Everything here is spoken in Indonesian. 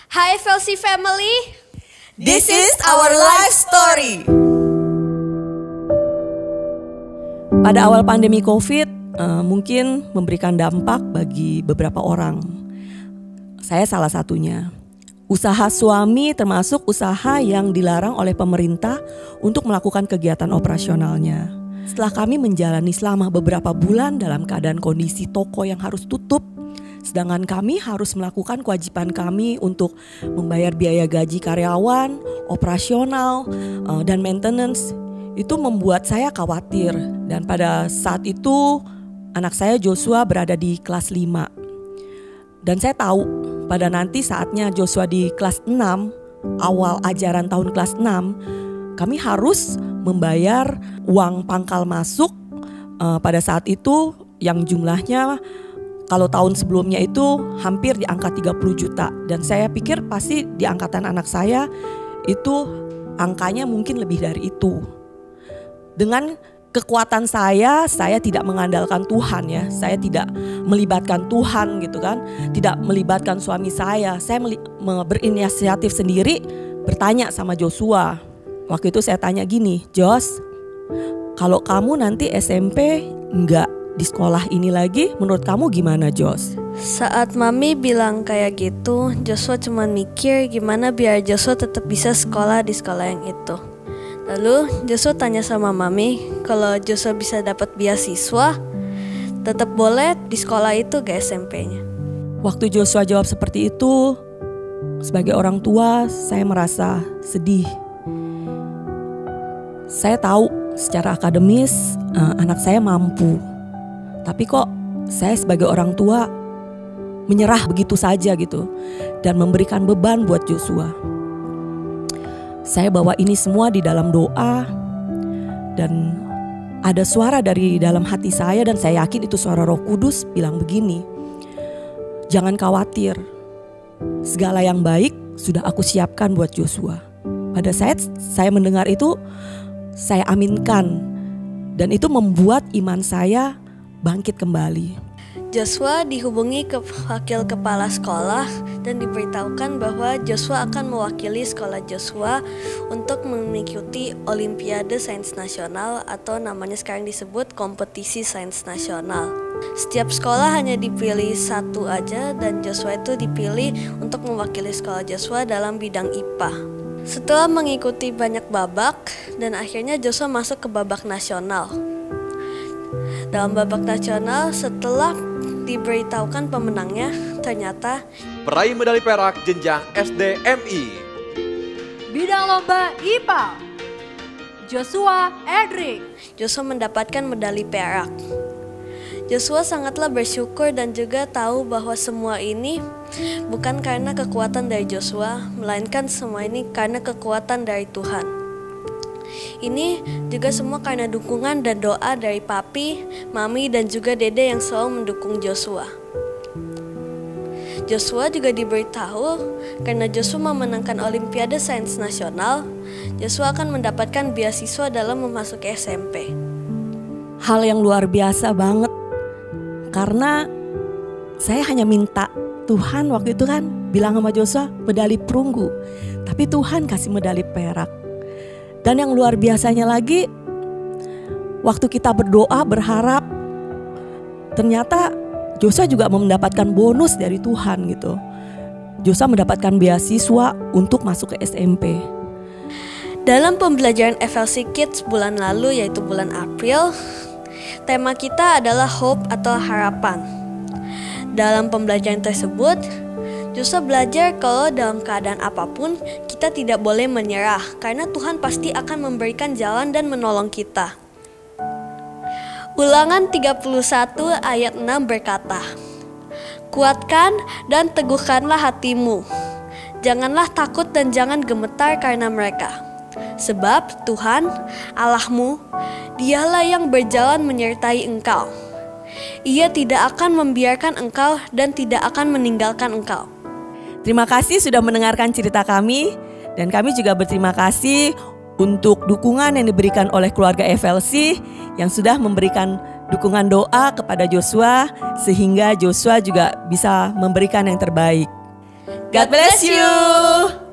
Hi FLC family. This is our life story. Pada awal pandemi COVID, mungkin memberikan dampak bagi beberapa orang. Saya salah satunya. Usaha suami termasuk usaha yang dilarang oleh pemerintah untuk melakukan kegiatan operasionalnya. Setelah kami menjalani selama beberapa bulan dalam keadaan kondisi toko yang harus tutup, sedangkan kami harus melakukan kewajiban kami untuk membayar biaya gaji karyawan, operasional, dan maintenance, itu membuat saya khawatir. Dan pada saat itu anak saya Joshua berada di kelas 5. Dan saya tahu pada nanti saatnya Joshua di kelas 6, awal ajaran tahun kelas 6, kami harus membayar uang pangkal masuk pada saat itu yang jumlahnya kalau tahun sebelumnya itu hampir di angka 30 juta. Dan saya pikir pasti di angkatan anak saya itu angkanya mungkin lebih dari itu. Dengan kekuatan saya tidak mengandalkan Tuhan ya. Saya tidak melibatkan Tuhan gitu kan. Tidak melibatkan suami saya. Saya berinisiatif sendiri bertanya sama Joshua. Waktu itu saya tanya gini, Jos, kalau kamu nanti SMP enggak di sekolah ini lagi, menurut kamu gimana, Jos? Saat mami bilang kayak gitu, Joshua cuma mikir gimana biar Joshua tetap bisa sekolah di sekolah yang itu. Lalu Joshua tanya sama mami, kalau Joshua bisa dapat beasiswa, tetap boleh di sekolah itu ke SMP-nya. Waktu Joshua jawab seperti itu, sebagai orang tua saya merasa sedih. Saya tahu secara akademis anak saya mampu. Tapi kok saya sebagai orang tua menyerah begitu saja gitu dan memberikan beban buat Joshua. Saya bawa ini semua di dalam doa dan ada suara dari dalam hati saya dan saya yakin itu suara Roh Kudus bilang begini, jangan khawatir, segala yang baik sudah aku siapkan buat Joshua. Pada saat saya mendengar itu, saya aminkan dan itu membuat iman saya bangkit kembali. Joshua dihubungi ke wakil kepala sekolah dan diberitahukan bahwa Joshua akan mewakili sekolah Joshua untuk mengikuti Olimpiade Sains Nasional atau namanya sekarang disebut Kompetisi Sains Nasional. Setiap sekolah hanya dipilih satu aja dan Joshua itu dipilih untuk mewakili sekolah Joshua dalam bidang IPA. Setelah mengikuti banyak babak dan akhirnya Joshua masuk ke babak nasional. Dalam babak nasional setelah diberitahukan pemenangnya, ternyata peraih medali perak jenjang SDMI. Bidang lomba IPA, Joshua Edric. Joshua mendapatkan medali perak. Joshua sangatlah bersyukur dan juga tahu bahwa semua ini bukan karena kekuatan dari Joshua, melainkan semua ini karena kekuatan dari Tuhan. Ini juga semua karena dukungan dan doa dari papi, mami, dan juga dede yang selalu mendukung Joshua. Joshua juga diberitahu karena Joshua memenangkan Olimpiade Sains Nasional, Joshua akan mendapatkan beasiswa dalam memasuki SMP. Hal yang luar biasa banget karena saya hanya minta Tuhan waktu itu kan bilang sama Joshua medali perunggu, tapi Tuhan kasih medali perak. Dan yang luar biasanya lagi, waktu kita berdoa berharap, ternyata Joshua juga mendapatkan bonus dari Tuhan gitu. Joshua mendapatkan beasiswa untuk masuk ke SMP. Dalam pembelajaran FLC Kids bulan lalu yaitu bulan April, tema kita adalah hope atau harapan. Dalam pembelajaran tersebut, Joshua belajar kalau dalam keadaan apapun kita tidak boleh menyerah karena Tuhan pasti akan memberikan jalan dan menolong kita. Ulangan 31 ayat 6 berkata, kuatkan dan teguhkanlah hatimu. Janganlah takut dan jangan gemetar karena mereka. Sebab Tuhan, Allahmu, Dialah yang berjalan menyertai engkau. Ia tidak akan membiarkan engkau dan tidak akan meninggalkan engkau. Terima kasih sudah mendengarkan cerita kami dan kami juga berterima kasih untuk dukungan yang diberikan oleh keluarga FLC yang sudah memberikan dukungan doa kepada Joshua sehingga Joshua juga bisa memberikan yang terbaik. God bless you.